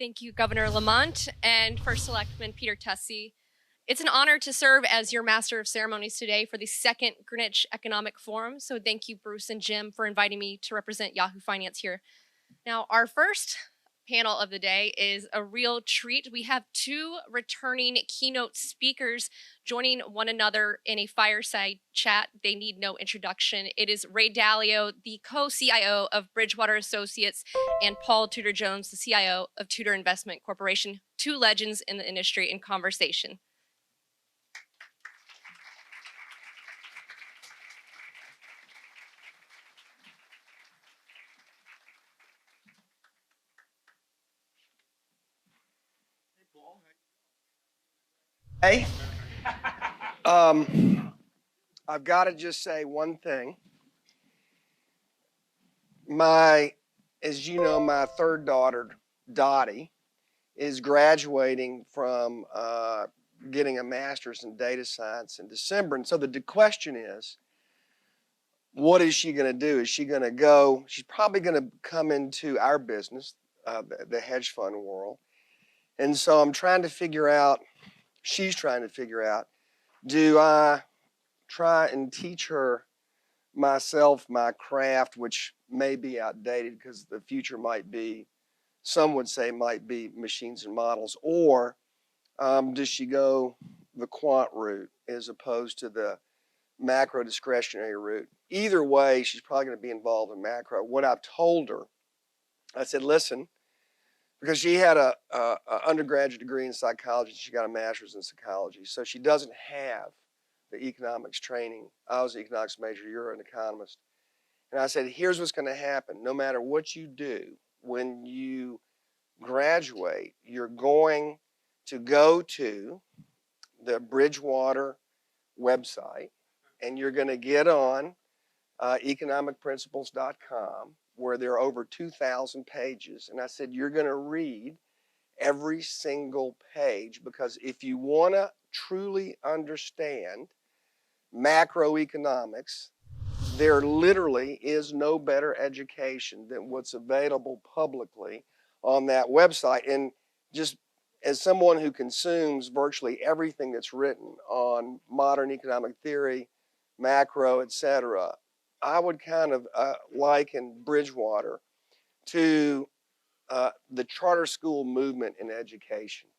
Thank you, Governor Lamont, and First Selectman Peter Tussey. It's an honor to serve as your Master of Ceremonies today for the second Greenwich Economic Forum. So thank you, Bruce and Jim, for inviting me to represent Yahoo Finance here. Now, our first panel of the day is a real treat. We have two returning keynote speakers joining one another in a fireside chat. They need no introduction. It is Ray Dalio, the co-CIO of Bridgewater Associates, and Paul Tudor Jones, the CIO of Tudor Investment Corporation, two legends in the industry in conversation. Hey, I've got to just say one thing. As you know, my third daughter, Dottie, is graduating from getting a master's in data science in December. And so the question is, what is she going to do? Is she going to go? She's probably going to come into our business, the hedge fund world. And so I'm trying to figure out, she's trying to figure out, do I try and teach her myself my craft, which may be outdated because the future might be, some would say might be machines and models, or does she go the quant route as opposed to the macro discretionary route? Either way, she's probably going to be involved in macro. What I've told her, I said, listen, because she had a undergraduate degree in psychology, she got a master's in psychology, so she doesn't have the economics training. I was an economics major, you're an economist. And I said, here's what's going to happen. No matter what you do, when you graduate, you're going to go to the Bridgewater website and you're going to get on economicprinciples.com, where there are over 2,000 pages. And I said, you're going to read every single page, because if you want to truly understand macroeconomics, there literally is no better education than what's available publicly on that website. And just as someone who consumes virtually everything that's written on modern economic theory, macro, etc., I would kind of liken Bridgewater to the charter school movement in education,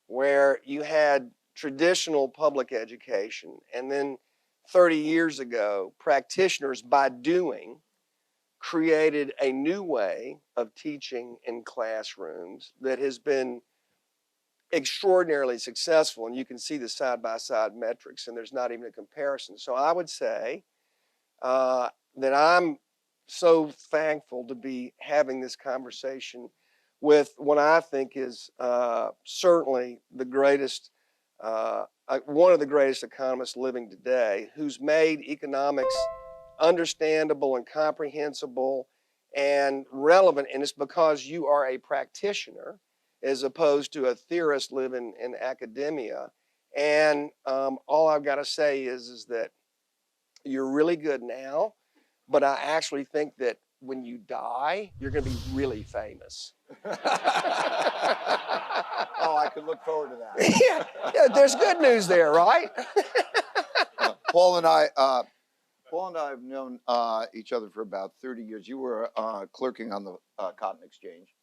where you had traditional public education, and then 30 years ago, practitioners, by doing, created a new way of teaching in classrooms that has been extraordinarily successful. And you can see the side-by-side metrics, and there's not even a comparison. So I would say that I'm so thankful to be having this conversation with what I think is certainly the greatest, one of the greatest economists living today, who's made economics understandable and comprehensible and relevant. And it's because you are a practitioner as opposed to a theorist living in academia. And all I've got to say is that you're really good now, but I actually think that when you die, you're going to be really famous. Oh, I can look forward to that. Yeah, there's good news there, right? Paul and I have known each other for about 30 years. You were clerking on the Cotton Exchange,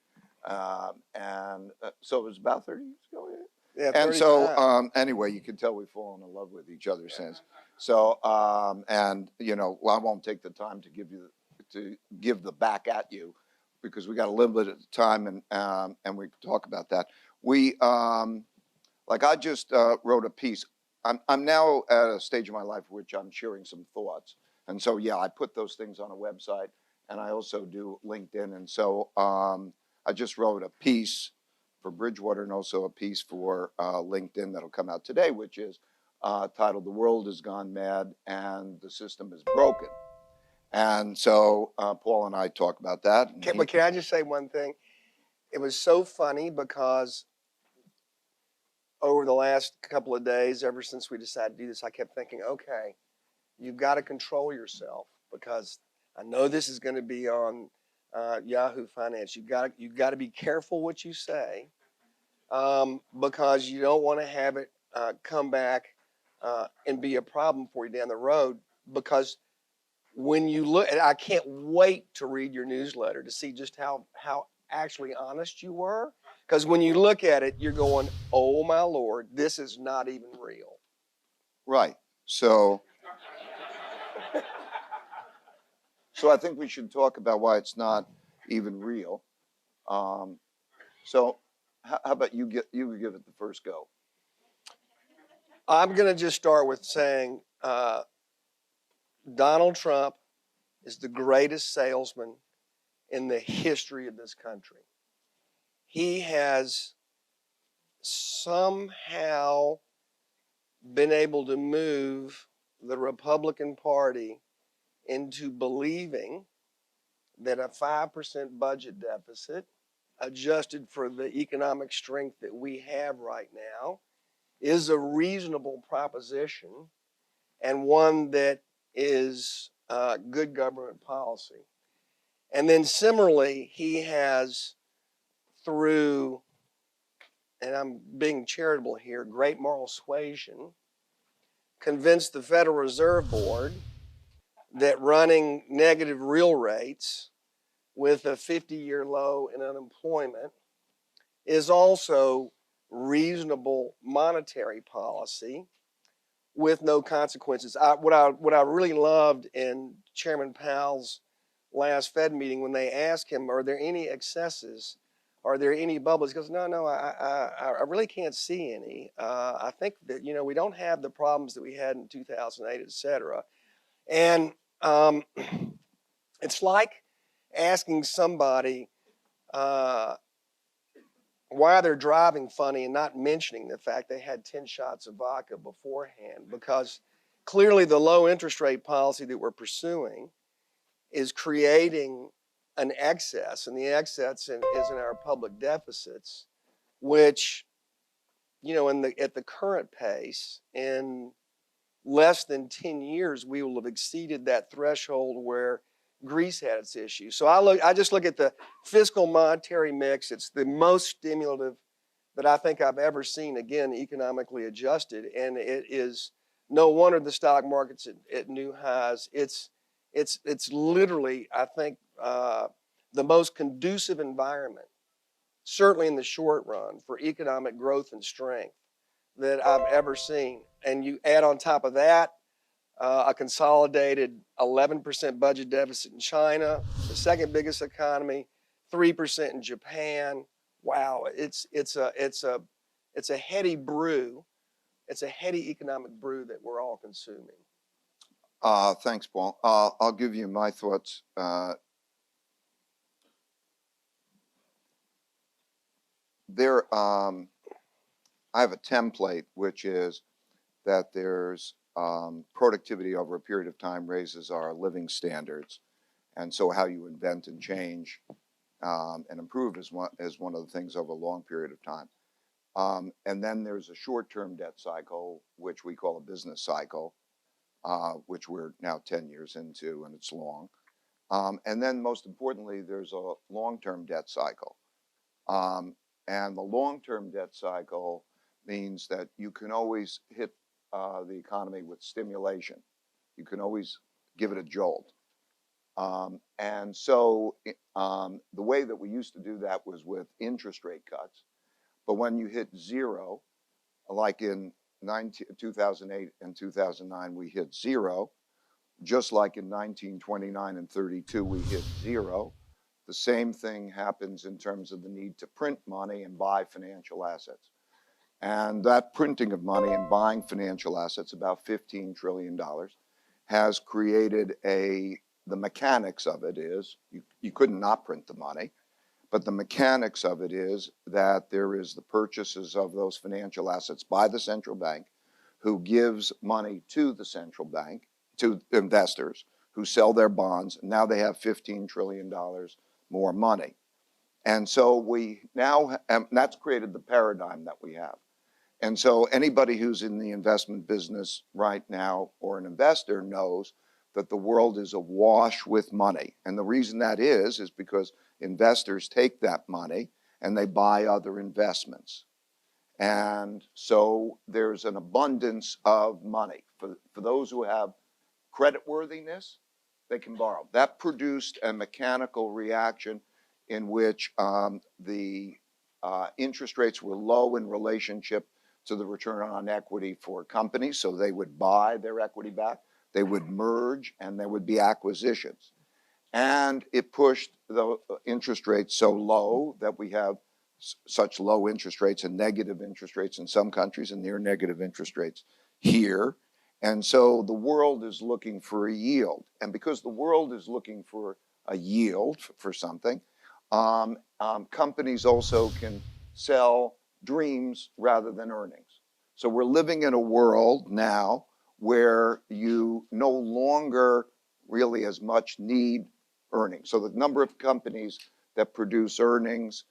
and so it was about 30 years ago. Yeah, and so anyway, you can tell we've fallen in love with each other since. So and you know, well, I won't take the time to give the back at you, because we got a little bit of time, and we can talk about that. We like I just wrote a piece. I'm now at a stage of my life which I'm sharing some thoughts, and so yeah, I put those things on a website, and I also do LinkedIn, and so I just wrote a piece for Bridgewater and also a piece for LinkedIn that'll come out today, which is titled "The World Has Gone Mad and the System is Broken." And so Paul and I talk about that. But can I just say one thing? It was so funny because over the last couple of days, ever since we decided to do this, I kept thinking, okay, you've got to control yourself, because I know this is going to be on Yahoo Finance. You got to be careful what you say, because you don't want to have it come back and be a problem for you down the road. Because when you look, and I can't wait to read your newsletter to see just how actually honest you were. Because when you look at it, you're going, "Oh my Lord, this is not even real." Right. So I think we should talk about why it's not even real. Um, so how about you give it the first go? I'm going to just start with saying Donald Trump is the greatest salesman in the history of this country. He has somehow been able to move the Republican Party into believing that a 5% budget deficit, adjusted for the economic strength that we have right now, is a reasonable proposition and one that is good government policy. And then similarly, he has, through, and I'm being charitable here, great moral suasion, convinced the Federal Reserve Board that running negative real rates with a 50-year low in unemployment is also reasonable monetary policy with no consequences. What I really loved in Chairman Powell's last Fed meeting, when they asked him, "Are there any excesses? Are there any bubbles?" He goes, "No, I really can't see any. I think that we don't have the problems that we had in 2008, et cetera." And it's like asking somebody why they're driving funny and not mentioning the fact they had 10 shots of vodka beforehand, because clearly the low interest rate policy that we're pursuing is creating an excess, and the excess is in our public deficits, which, at the current pace, in less than 10 years, we will have exceeded that threshold where Greece had its issues. So I just look at the fiscal monetary mix. It's the most stimulative that I think I've ever seen, again, economically adjusted. And it is no wonder the stock market's at new highs. It's literally, I think, the most conducive environment, certainly in the short run, for economic growth and strength that I've ever seen. And you add on top of that a consolidated 11% budget deficit in China, the second biggest economy, 3% in Japan. Wow, it's a heady brew. It's a heady economic brew that we're all consuming. Thanks, Paul. I'll give you my thoughts. I have a template, which is that there's productivity over a period of time raises our living standards. And so how you invent and change and improve is one of the things over a long period of time. And then there's a short-term debt cycle, which we call a business cycle, which we're now 10 years into, and it's long. And then most importantly, there's a long-term debt cycle. And the long-term debt cycle means that you can always hit the economy with stimulation. You can always give it a jolt. And so the way that we used to do that was with interest rate cuts. But when you hit zero, like in 2008 and 2009, we hit zero. Just like in 1929 and 32, we hit zero. The same thing happens in terms of the need to print money and buy financial assets. And that printing of money and buying financial assets, about $15 trillion, has created the mechanics of it is, you couldn't not print the money, but the mechanics of it is that there is the purchases of those financial assets by the central bank, who gives money to the central bank, to investors who sell their bonds. And now they have $15 trillion more money. And so we now, that's created the paradigm that we have. And so anybody who's in the investment business right now or an investor knows that the world is awash with money. And the reason that is because investors take that money and they buy other investments. And so there's an abundance of money. For those who have creditworthiness, they can borrow. That produced a mechanical reaction in which the interest rates were low in relationship to the return on equity for companies, so they would buy their equity back, they would merge, and there would be acquisitions. And it pushed the interest rates so low that we have such low interest rates and negative interest rates in some countries and near negative interest rates here. And so the world is looking for a yield. And because the world is looking for a yield for something, companies also can sell dreams rather than earnings. So we're living in a world now where you no longer really as much need earnings. So the number of companies that produce earnings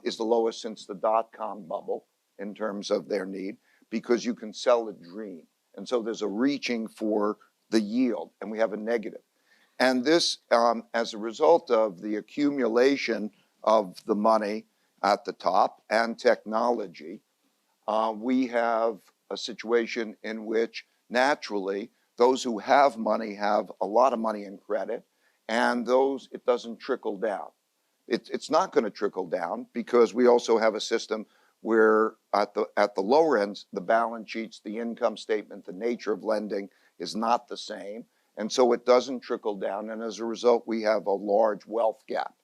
is the lowest since the dot-com bubble in terms of their need, because you can sell a dream. And so there's a reaching for the yield, and we have a negative. And this, as a result of the accumulation of the money at the top and technology, we have a situation in which naturally those who have money have a lot of money in credit, and those, it doesn't trickle down. It's not going to trickle down because we also have a system where at the lower ends, the balance sheets, the income statement, the nature of lending is not the same. And so it doesn't trickle down. And as a result, we have a large wealth gap.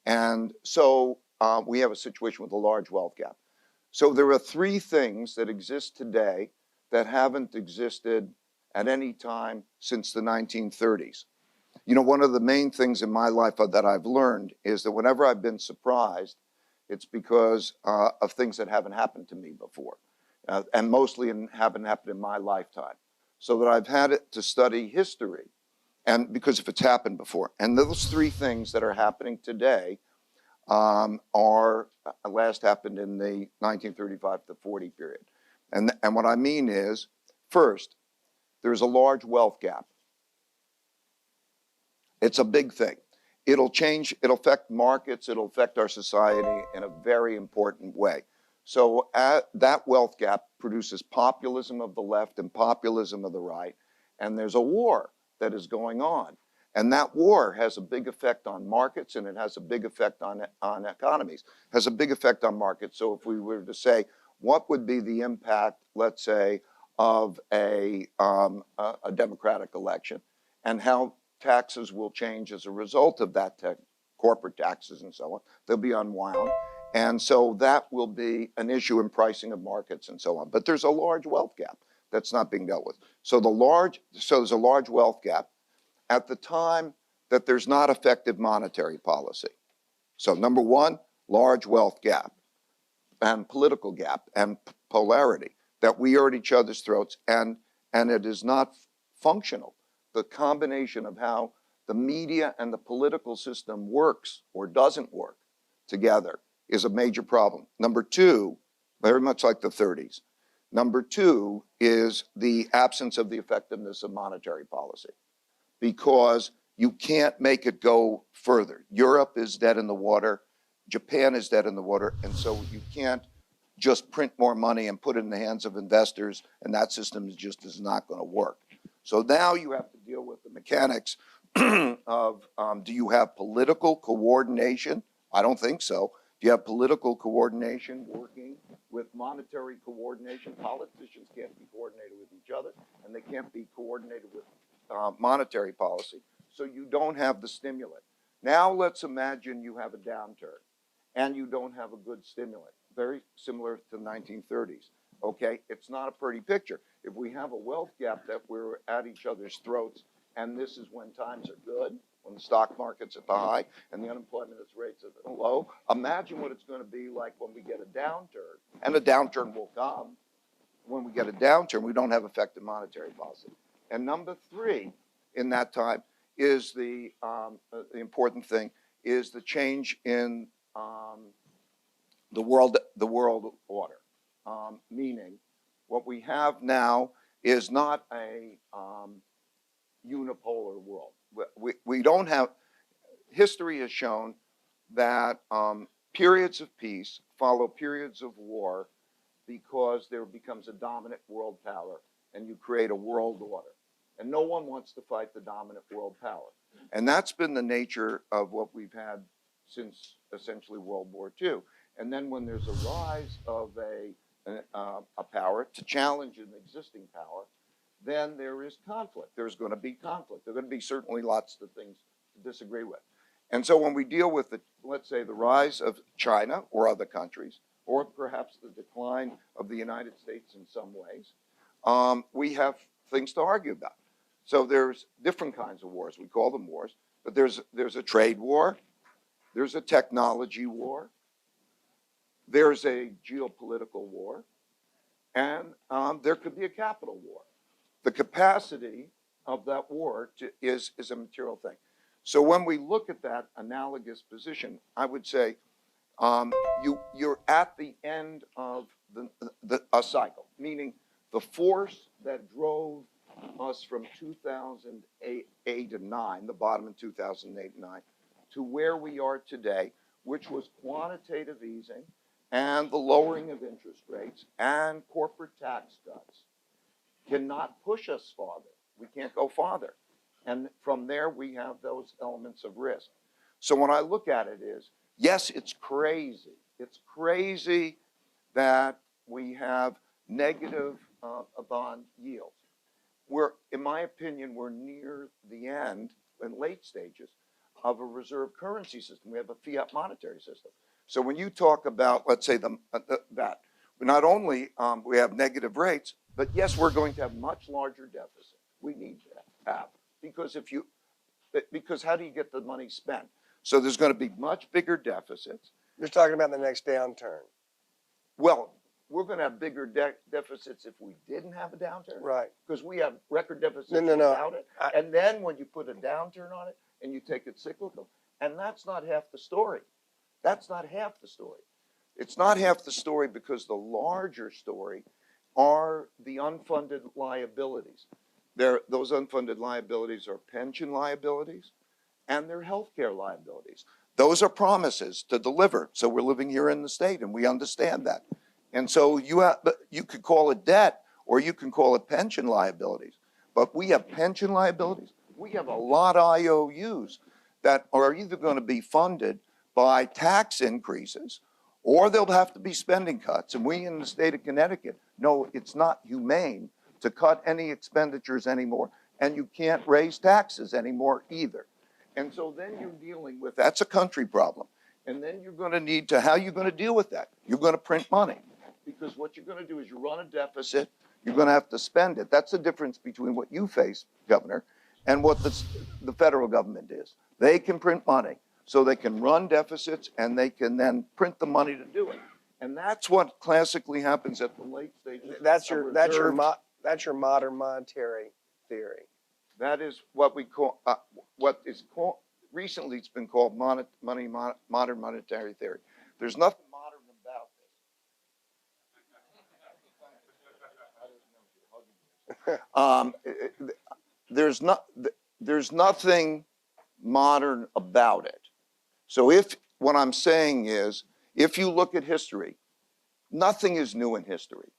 And so we have a situation with a large wealth gap. So there are three things that exist today that haven't existed at any time since the 1930s. You know, one of the main things in my life that I've learned is that whenever I've been surprised, it's because of things that haven't happened to me before, and mostly haven't happened in my lifetime. So that I've had to study history, and because if it's happened before. And those three things that are happening today are last happened in the 1935 to 40 period. And what I mean is, first, there's a large wealth gap. It's a big thing. It'll change, it'll affect markets, it'll affect our society in a very important way. So that wealth gap produces populism of the left and populism of the right, and there's a war that is going on. And that war has a big effect on markets, and it has a big effect on economies, has a big effect on markets. So if we were to say, what would be the impact, let's say, of a democratic election, and how taxes will change as a result of that, corporate taxes and so on, they'll be unwound. And so that will be an issue in pricing of markets and so on. But there's a large wealth gap that's not being dealt with. So there's a large wealth gap at the time that there's not effective monetary policy. So number one, large wealth gap and political gap and polarity, that we are at each other's throats, and it is not functional. The combination of how the media and the political system works or doesn't work together is a major problem. Number two, very much like the 30s, number two is the absence of the effectiveness of monetary policy, because you can't make it go further. Europe is dead in the water, Japan is dead in the water, and so you can't just print more money and put it in the hands of investors, and that system is not going to work. So now you have to deal with the mechanics of, do you have political coordination? I don't think so. Do you have political coordination working with monetary coordination? Politicians can't be coordinated with each other, and they can't be coordinated with monetary policy. So you don't have the stimulant. Now let's imagine you have a downturn, and you don't have a good stimulant. Very similar to the 1930s. Okay, it's not a pretty picture. If we have a wealth gap that we're at each other's throats, and this is when times are good, when the stock market's at the high and the unemployment rates are low, imagine what it's going to be like when we get a downturn. And a downturn will come. When we get a downturn, we don't have effective monetary policy. And number three, in that time, is the important thing is the change in the world order. Meaning, what we have now is not a unipolar world. We don't have, history has shown that periods of peace follow periods of war because there becomes a dominant world power and you create a world order. And no one wants to fight the dominant world power. And that's been the nature of what we've had since essentially World War II. And then when there's a rise of a power to challenge an existing power, then there is conflict. There's going to be conflict. There are going to be certainly lots of things to disagree with. And so when we deal with, let's say, the rise of China or other countries, or perhaps the decline of the United States in some ways, we have things to argue about. So there's different kinds of wars. We call them wars. But there's a trade war. There's a technology war. There's a geopolitical war. And there could be a capital war. The capacity of that war is a material thing. So when we look at that analogous position, I would say you're at the end of a cycle, meaning the force that drove us from 2008 and 9, the bottom in 2008 and 9, to where we are today, which was quantitative easing and the lowering of interest rates and corporate tax cuts, cannot push us farther. We can't go farther. And from there, we have those elements of risk. So when I look at it is, yes, it's crazy. It's crazy that we have negative bond yields. In my opinion, we're near the end, in late stages, of a reserve currency system. We have a fiat monetary system. So when you talk about, let's say, that, not only we have negative rates, but yes, we're going to have much larger deficits. We need to have, because how do you get the money spent? So there's going to be much bigger deficits. You're talking about the next downturn. Well, we're going to have bigger deficits if we didn't have a downturn. Right. Because we have record deficits No. without it. And then when you put a downturn on it and you take it cyclical, and that's not half the story. That's not half the story. It's not half the story because the larger story are the unfunded liabilities. Those unfunded liabilities are pension liabilities and they're healthcare liabilities. Those are promises to deliver. So we're living here in the state and we understand that. And so you could call it debt or you can call it pension liabilities. But we have pension liabilities. We have a lot of IOUs that are either going to be funded by tax increases or they'll have to be spending cuts. And we in the state of Connecticut know it's not humane to cut any expenditures anymore, and you can't raise taxes anymore either. And so then you're dealing with, that's a country problem. And then you're going to need to, how are you going to deal with that? You're going to print money. Because what you're going to do is you run a deficit, you're going to have to spend it. That's the difference between what you face, Governor, and what the federal government is. They can print money, so they can run deficits, and they can then print the money to do it. And that's what classically happens at the late stages. That's your modern monetary theory. That is what we call, recently it's been called modern monetary theory. There's nothing modern about this. There's nothing modern about it. So what I'm saying is, if you look at history, nothing is new in history.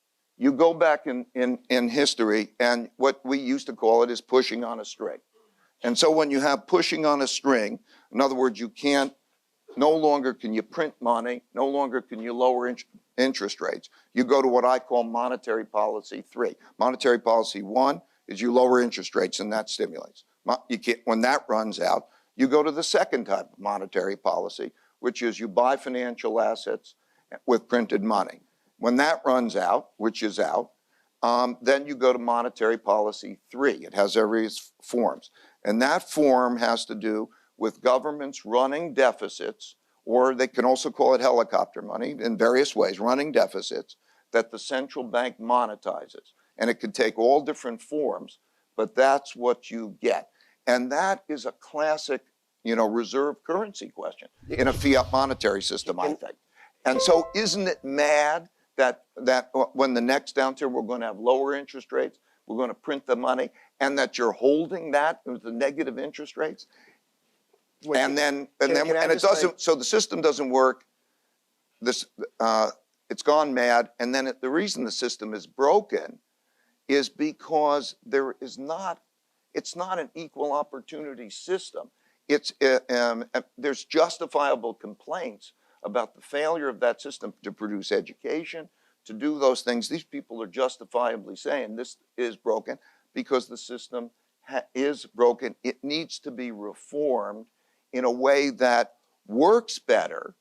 You go back in history, and what we used to call it is pushing on a string. And so when you have pushing on a string, in other words, no longer can you print money, no longer can you lower interest rates. You go to what I call monetary policy 3. Monetary policy 1 is you lower interest rates, and that stimulates. When that runs out, you go to the second type of monetary policy, which is you buy financial assets with printed money. When that runs out, which is out, then you go to monetary policy 3. It has various forms. And that form has to do with governments running deficits, or they can also call it helicopter money in various ways, running deficits that the central bank monetizes. And it can take all different forms, but that's what you get. And that is a classic, reserve currency question in a fiat monetary system, I think. And so isn't it mad that when the next downturn, we're going to have lower interest rates, we're going to print the money, and that you're holding that with the negative interest rates. Which- And then can I it just say- doesn't, so the system doesn't work. This, it's gone mad. And then the reason the system is broken is because it's not an equal opportunity system. There's justifiable complaints about the failure of that system to produce education, to do those things. These people are justifiably saying this is broken because the system is broken. It needs to be reformed in a way that works better.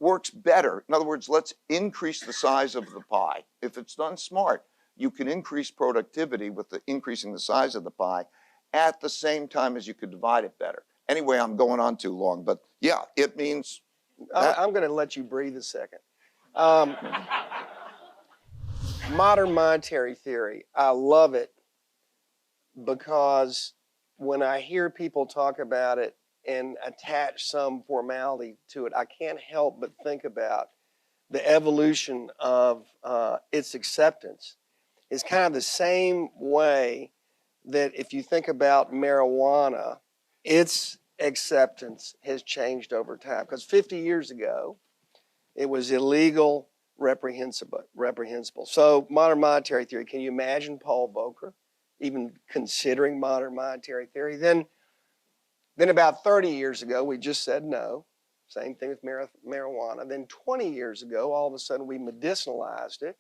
In other words, let's increase the size of the pie. If it's done smart, you can increase productivity with increasing the size of the pie at the same time as you could divide it better. Anyway, I'm going on too long, but yeah, it means I'm going to let you breathe a second. Modern monetary theory, I love it because when I hear people talk about it and attach some formality to it, I can't help but think about the evolution of its acceptance. It's kind of the same way that if you think about marijuana, its acceptance has changed over time. Because 50 years ago, it was illegal, reprehensible. So modern monetary theory, can you imagine Paul Volcker even considering modern monetary theory? Then about 30 years ago, we just said no. Same thing with marijuana. Then 20 years ago, all of a sudden we medicinalized it,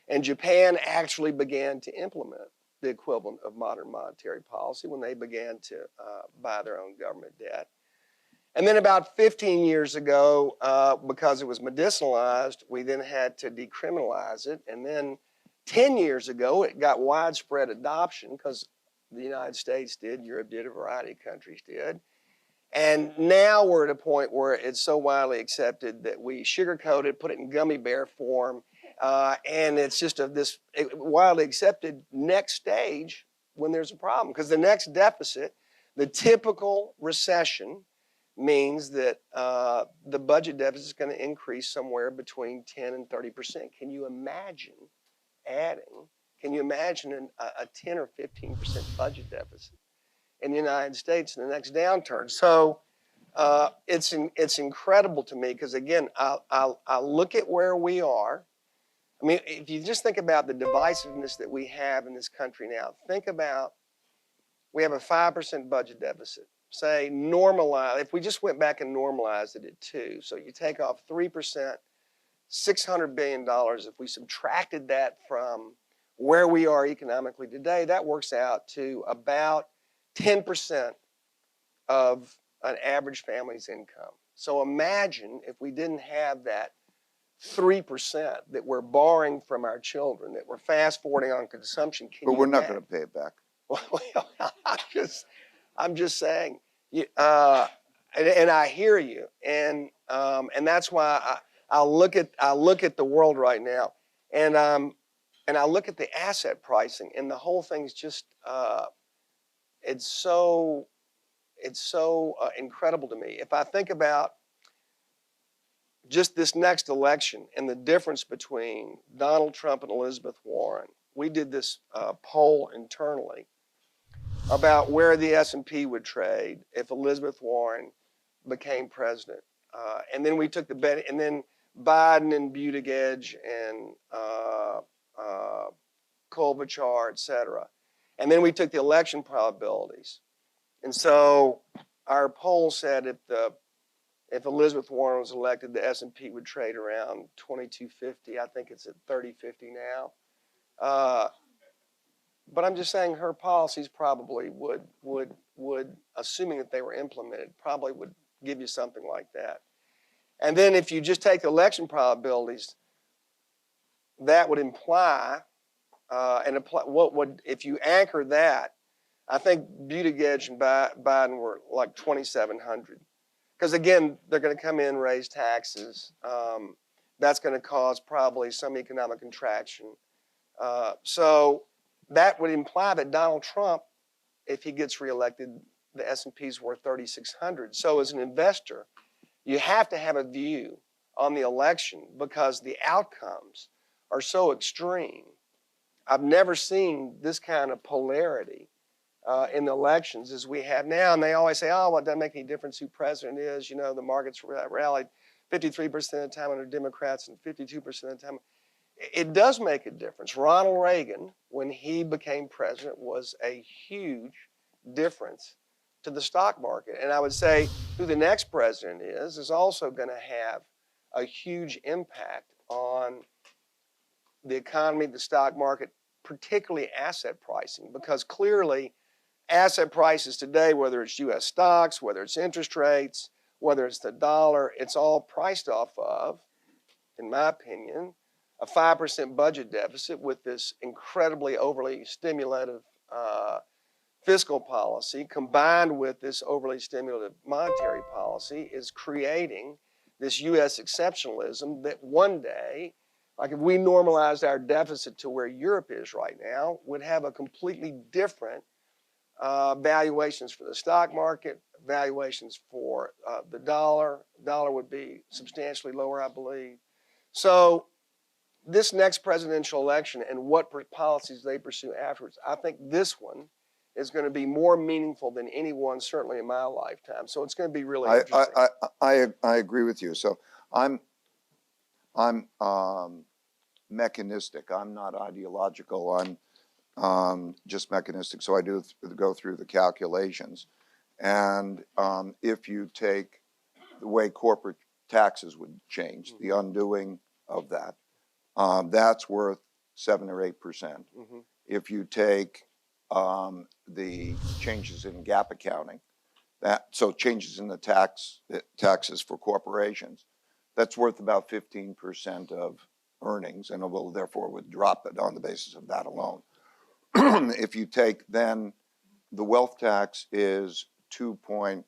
and Japan actually began to implement the equivalent of modern monetary policy when they began to buy their own government debt. And then about 15 years ago, because it was medicinalized, we then had to decriminalize it. And then 10 years ago, it got widespread adoption because the United States did, Europe did, a variety of countries did. And now we're at a point where it's so widely accepted that we sugarcoat it, put it in gummy bear form, and it's just this widely accepted next stage when there's a problem. Because the next deficit, the typical recession, means that the budget deficit is going to increase somewhere between 10 and 30%. Can you imagine can you imagine a 10 or 15% budget deficit in the United States in the next downturn? So it's incredible to me because, again, I look at where we are. I mean, if you just think about the divisiveness that we have in this country now, think about we have a 5% budget deficit. Say normalize, if we just went back and normalized it at 2, so you take off 3%, $600 billion, if we subtracted that from where we are economically today, that works out to about 10% of an average family's income. So imagine if we didn't have that 3% that we're borrowing from our children, that we're fast forwarding on consumption. But we're not going to pay it back. Well, I'm just saying, and I hear you, and that's why I look at the world right now, and I look at the asset pricing, and the whole thing's just it's so incredible to me. If I think about just this next election and the difference between Donald Trump and Elizabeth Warren, we did this poll internally about where the S&P would trade if Elizabeth Warren became president. And then we took the bet, and then Biden and Buttigieg and Klobuchar, et cetera. And then we took the election probabilities. And so our poll said if Elizabeth Warren was elected, the S&P would trade around 2250. I think it's at 3050 now. But I'm just saying her policies probably would, assuming that they were implemented, probably would give you something like that. And then if you just take the election probabilities, that would imply, if you anchor that, I think Buttigieg and Biden were like 2,700. Because again, they're going to come in, raise taxes. That's going to cause probably some economic contraction. So that would imply that Donald Trump, if he gets reelected, the S&P is worth 3,600. So as an investor, you have to have a view on the election because the outcomes are so extreme. I've never seen this kind of polarity in the elections as we have now. And they always say, oh, well, it doesn't make any difference who president is. You know, the markets rallied 53% of the time under Democrats and 52% of the time. It does make a difference. Ronald Reagan, when he became president, was a huge difference to the stock market. And I would say who the next president is also going to have a huge impact on the economy, the stock market, particularly asset pricing, because clearly asset prices today, whether it's U.S. stocks, whether it's interest rates, whether it's the dollar, it's all priced off of, in my opinion, a 5% budget deficit with this incredibly overly stimulative fiscal policy combined with this overly stimulative monetary policy is creating this U.S. exceptionalism that one day, like if we normalized our deficit to where Europe is right now, would have a completely different valuations for the stock market, valuations for the dollar. Dollar would be substantially lower, I believe. So this next presidential election and what policies they pursue afterwards, I think this one is going to be more meaningful than any one, certainly in my lifetime. So it's going to be really interesting. I agree with you. So I'm mechanistic. I'm not ideological. I'm just mechanistic. So I do go through the calculations. And if you take the way corporate taxes would change, the undoing of that, that's worth 7 or 8%. If you take the changes in GAAP accounting, so changes in the taxes for corporations, that's worth about 15% of earnings, and it will therefore would drop it on the basis of that alone. If you take then the wealth tax is $2.8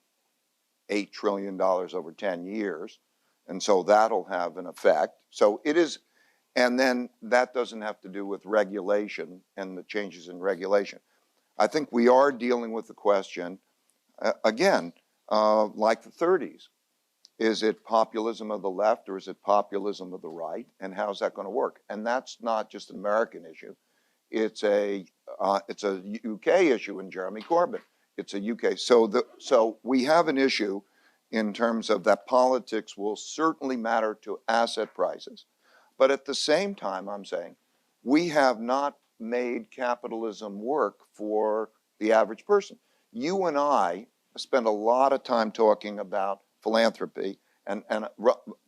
trillion over 10 years, and so that'll have an effect. So it is, and then that doesn't have to do with regulation and the changes in regulation. I think we are dealing with the question, again, like the 30s. Is it populism of the left or is it populism of the right? And how's that going to work? And that's not just an American issue. It's a UK issue in Jeremy Corbyn. It's a UK. So we have an issue in terms of that politics will certainly matter to asset prices. But at the same time, I'm saying, we have not made capitalism work for the average person. You and I spend a lot of time talking about philanthropy, and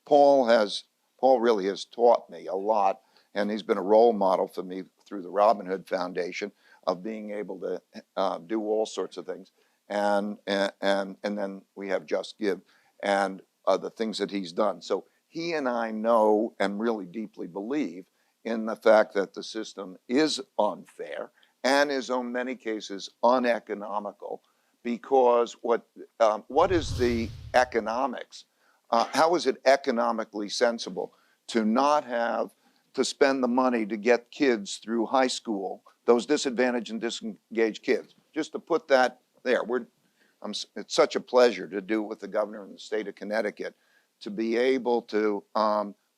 Paul really has taught me a lot, and he's been a role model for me through the Robin Hood Foundation of being able to do all sorts of things, and then we have Just Give and the things that he's done. So he and I know and really deeply believe in the fact that the system is unfair and is in many cases uneconomical, because what is the economics? How is it economically sensible to not have to spend the money to get kids through high school, those disadvantaged and disengaged kids? Just to put that there, it's such a pleasure to do with the governor in the state of Connecticut to be able to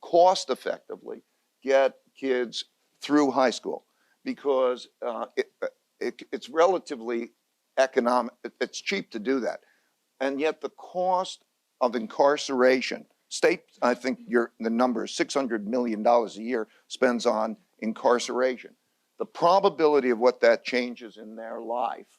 cost effectively get kids through high school, because it's relatively economic. It's cheap to do that, and yet the cost of incarceration, state, I think the number is $600 million a year spends on incarceration. The probability of what that changes in their life,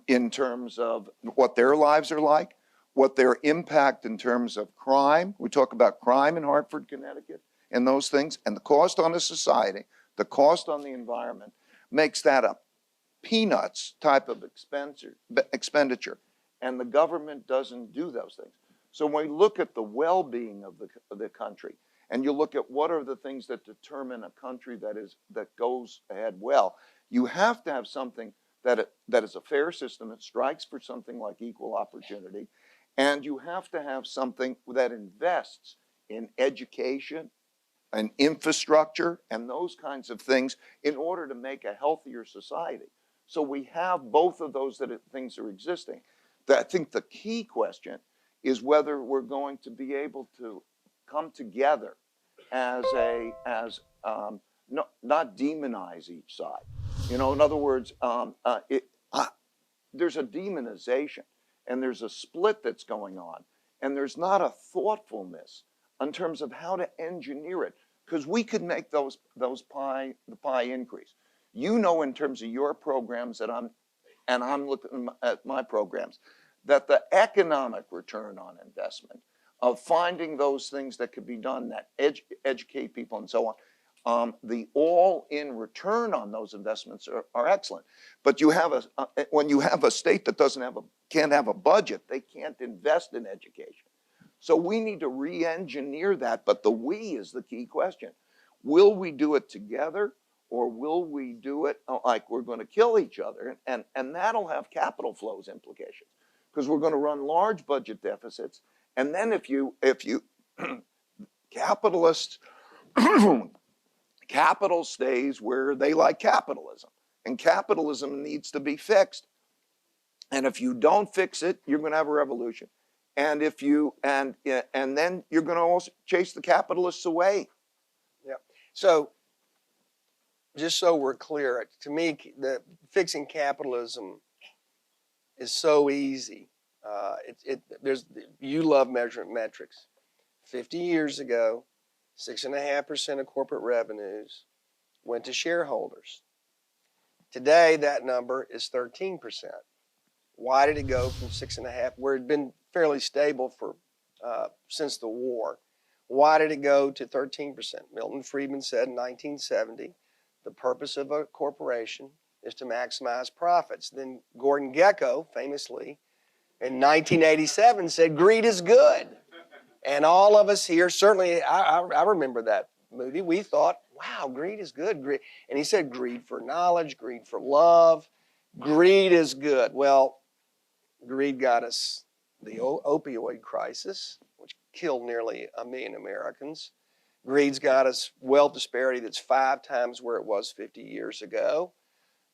in terms of what their lives are like, what their impact in terms of crime. We talk about crime in Hartford, Connecticut, and those things, and the cost on a society, the cost on the environment, makes that a peanuts type of expenditure, and the government doesn't do those things. So when we look at the well-being of the country, and you look at what are the things that determine a country that goes ahead well, you have to have something that is a fair system. It strikes for something like equal opportunity, and you have to have something that invests in education and infrastructure and those kinds of things in order to make a healthier society. So we have both of those things are existing. I think the key question is whether we're going to be able to come together as not demonize each side. You know, in other words, there's a demonization, and there's a split that's going on, and there's not a thoughtfulness in terms of how to engineer it, because we could make the pie increase. You know, in terms of your programs that I'm looking at my programs, that the economic return on investment of finding those things that could be done that educate people and so on, the all-in return on those investments are excellent. But you have when you have a state that can't have a budget, they can't invest in education. So we need to re-engineer that, but the we is the key question. Will we do it together, or will we do it like we're going to kill each other? And that'll have capital flows implications, because we're going to run large budget deficits. And then if you capitalists, capital stays where they like capitalism, and capitalism needs to be fixed. And if you don't fix it, you're going to have a revolution. And if you and then you're going to also chase the capitalists away. Yeah. So just so we're clear, to me, the fixing capitalism is so easy. You love measurement metrics. 50 years ago, 6.5% of corporate revenues went to shareholders. Today, that number is 13%. Why did it go from 6.5%, where it had been fairly stable for since the war? Why did it go to 13%? Milton Friedman said in 1970, the purpose of a corporation is to maximize profits. Then Gordon Gekko, famously, in 1987 said, greed is good. And all of us here, certainly, I remember that movie. We thought, wow, greed is good. Greed. And he said, greed for knowledge, greed for love, greed is good. Well, greed got us the opioid crisis, which killed nearly 1 million Americans. Greed's got us wealth disparity that's 5 times where it was 50 years ago.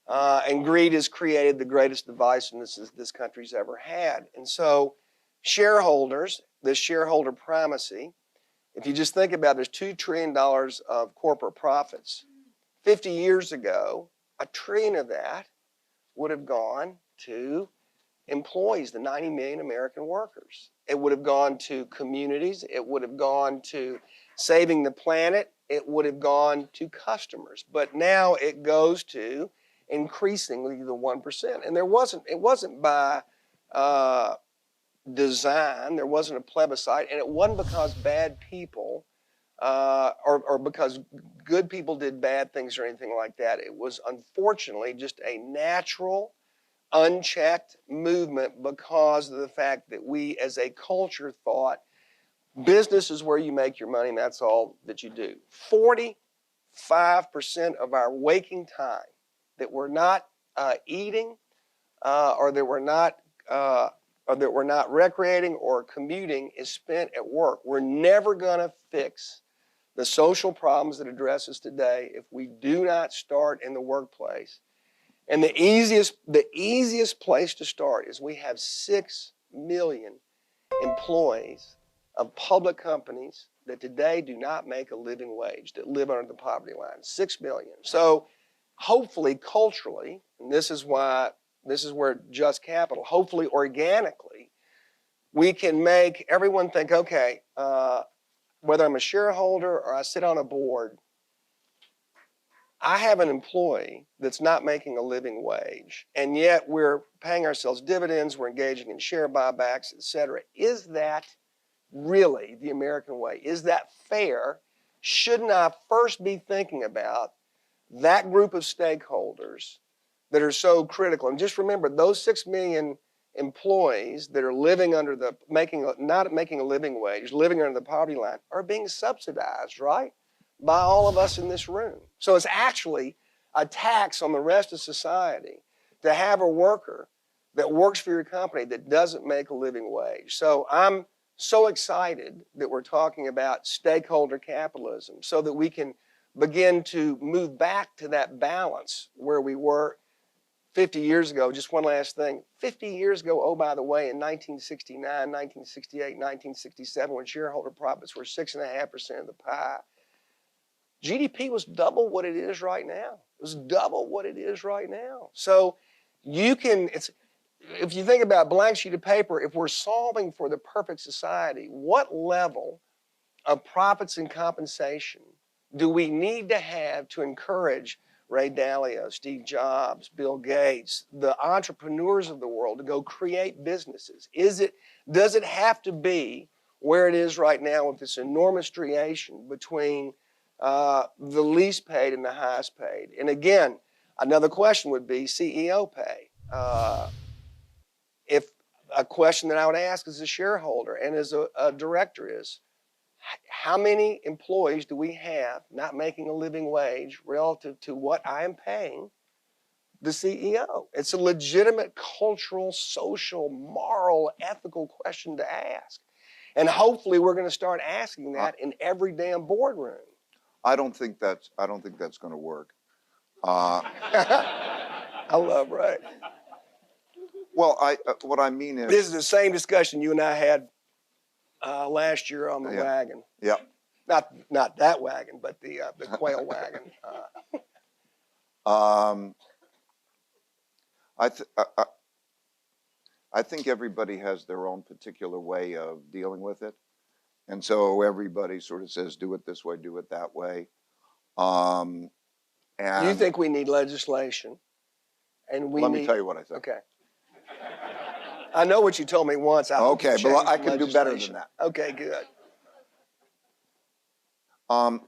And greed has created the greatest divisiveness this country's ever had. And so shareholders, this shareholder primacy, if you just think about it, there's $2 trillion of corporate profits. 50 years ago, $1 trillion of that would have gone to employees, the 90 million American workers. It would have gone to communities. It would have gone to saving the planet. It would have gone to customers. But now it goes to increasingly the 1%. And it wasn't by design. There wasn't a plebiscite. And it wasn't because bad people or because good people did bad things or anything like that. It was unfortunately just a natural, unchecked movement because of the fact that we as a culture thought business is where you make your money and that's all that you do. 45% of our waking time that we're not eating or that we're not recreating or commuting is spent at work. We're never going to fix the social problems that address us today if we do not start in the workplace. And the easiest place to start is we have 6 million employees of public companies that today do not make a living wage, that live under the poverty line. 6 million. So hopefully culturally, and this is where just capital, hopefully organically, we can make everyone think, okay, whether I'm a shareholder or I sit on a board, I have an employee that's not making a living wage, and yet we're paying ourselves dividends, we're engaging in share buybacks, et cetera. Is that really the American way? Is that fair? Shouldn't I first be thinking about that group of stakeholders that are so critical? And just remember, those 6 million employees that are living under not making a living wage, living under the poverty line, are being subsidized, right, by all of us in this room. So it's actually a tax on the rest of society to have a worker that works for your company that doesn't make a living wage. So I'm so excited that we're talking about stakeholder capitalism so that we can begin to move back to that balance where we were 50 years ago. Just one last thing. 50 years ago, oh, by the way, in 1969, 1968, 1967, when shareholder profits were 6.5% of the pie, GDP was double what it is right now. It was double what it is right now. So you can, if you think about blank sheet of paper, if we're solving for the perfect society, what level of profits and compensation do we need to have to encourage Ray Dalio, Steve Jobs, Bill Gates, the entrepreneurs of the world to go create businesses? Does it have to be where it is right now with this enormous striation between the least paid and the highest paid? And again, another question would be CEO pay. If a question that I would ask as a shareholder and as a director is, how many employees do we have not making a living wage relative to what I am paying the CEO? It's a legitimate cultural, social, moral, ethical question to ask. And hopefully we're going to start asking that in every damn boardroom. I don't think that's going to work. I love Ray. Well, what I mean is, this is the same discussion you and I had last year on the wagon. Yeah. Not that wagon, but the quail wagon. I think everybody has their own particular way of dealing with it, and so everybody sort of says, "Do it this way, do it that way." And you think we need legislation, and let me tell you what I think. Okay. I know what you told me once. Okay, but I can do better than that. Okay, good. I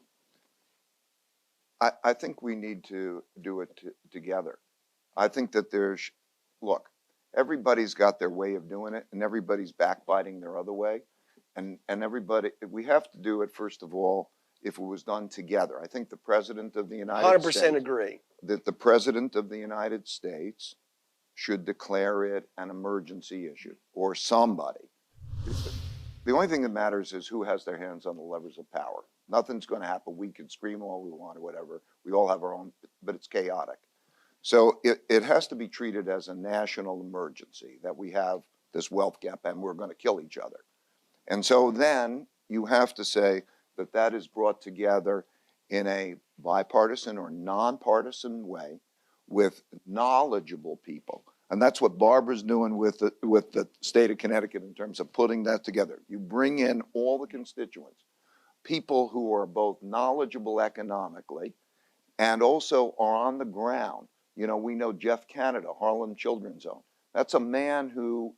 think we need to do it together. I think that look, everybody's got their way of doing it, and everybody's backbiting their other way, and we have to do it, first of all, if it was done together. I think the President of the United States— 100% agree. That the President of the United States should declare it an emergency issue, or somebody. The only thing that matters is who has their hands on the levers of power. Nothing's going to happen. We can scream all we want or whatever. We all have our own, but it's chaotic. So it has to be treated as a national emergency, that we have this wealth gap and we're going to kill each other. And so then you have to say that is brought together in a bipartisan or nonpartisan way with knowledgeable people. And that's what Barbara's doing with the state of Connecticut in terms of putting that together. You bring in all the constituents, people who are both knowledgeable economically and also are on the ground. You know, we know Jeff Canada, Harlem Children's Zone. That's a man who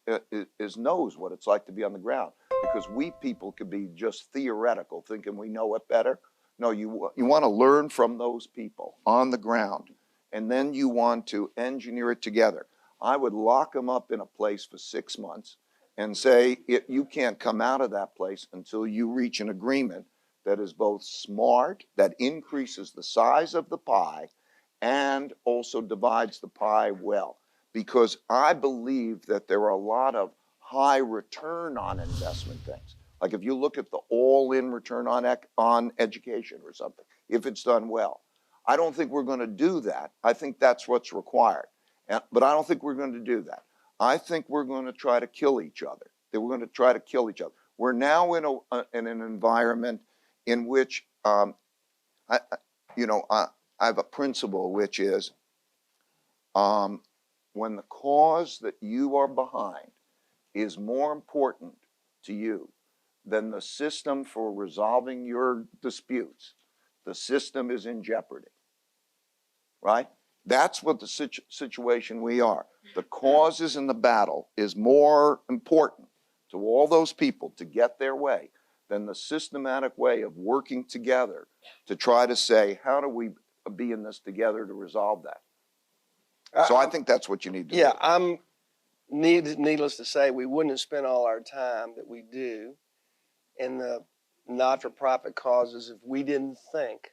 knows what it's like to be on the ground, because we people could be just theoretical, thinking we know it better. No, you want to learn from those people on the ground, and then you want to engineer it together. I would lock them up in a place for 6 months and say, you can't come out of that place until you reach an agreement that is both smart, that increases the size of the pie, and also divides the pie well. Because I believe that there are a lot of high return on investment things. Like if you look at the all-in return on education or something, if it's done well. I don't think we're going to do that. I think that's what's required. But I don't think we're going to do that. I think we're going to try to kill each other. That we're going to try to kill each other. We're now in an environment in which, I have a principle, which is when the cause that you are behind is more important to you than the system for resolving your disputes, the system is in jeopardy, right? That's what the situation we are. The causes in the battle is more important to all those people to get their way than the systematic way of working together to try to say, how do we be in this together to resolve that? So I think that's what you need to do. Yeah, needless to say, we wouldn't have spent all our time that we do in the not-for-profit causes if we didn't think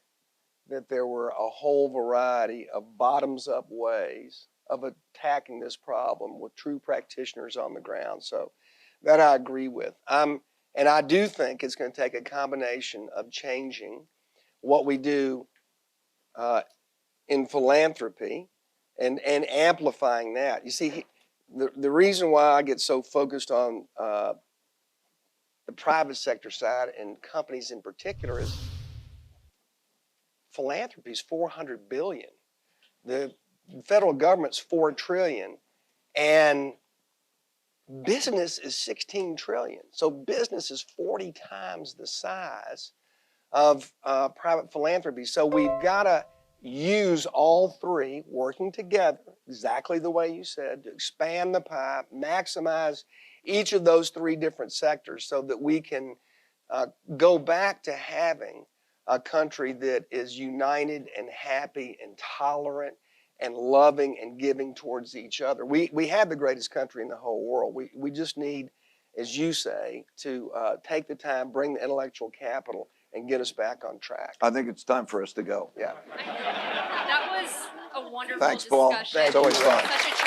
that there were a whole variety of bottoms-up ways of attacking this problem with true practitioners on the ground. So that I agree with. And I do think it's going to take a combination of changing what we do in philanthropy and amplifying that. You see, the reason why I get so focused on the private sector side and companies in particular is philanthropy is $400 billion. The federal government's $4 trillion, and Business is 16 trillion. So business is 40 times the size of private philanthropy. So we've got to use all three working together, exactly the way you said, to expand the pie, maximize each of those three different sectors so that we can go back to having a country that is united and happy and tolerant and loving and giving towards each other. We have the greatest country in the whole world. We just need, as you say, to take the time, bring the intellectual capital, and get us back on track. I think it's time for us to go. Yeah. That was a wonderful Thanks, Paul. discussion. It's always fun. Such a treat.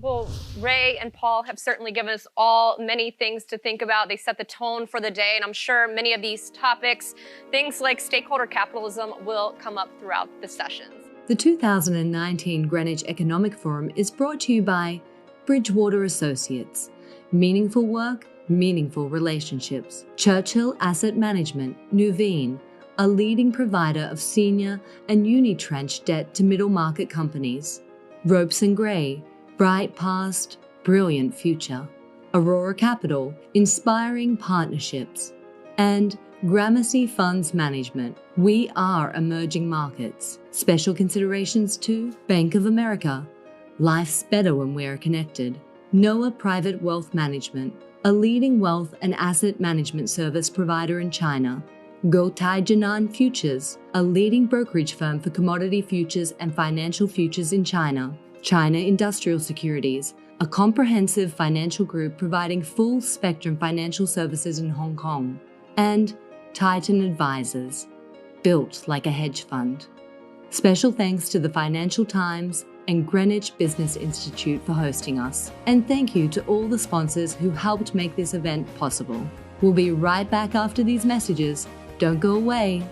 Well, Ray and Paul have certainly given us all many things to think about. They set the tone for the day, and I'm sure many of these topics, things like stakeholder capitalism, will come up throughout the sessions. The 2019 Greenwich Economic Forum is brought to you by Bridgewater Associates. Meaningful work, meaningful relationships. Churchill Asset Management, Nuveen, a leading provider of senior and unitranche debt to middle market companies. Ropes and Gray, bright past, brilliant future. Aurora Capital, inspiring partnerships. And Gramercy Funds Management, we are emerging markets. Special considerations to Bank of America, life's better when we're connected. Noah Private Wealth Management, a leading wealth and asset management service provider in China. Guotai Jinan Futures, a leading brokerage firm for commodity futures and financial futures in China. China Industrial Securities, a comprehensive financial group providing full-spectrum financial services in Hong Kong. And Titan Advisors, built like a hedge fund. Special thanks to the Financial Times and Greenwich Business Institute for hosting us. And thank you to all the sponsors who helped make this event possible. We'll be right back after these messages. Don't go away.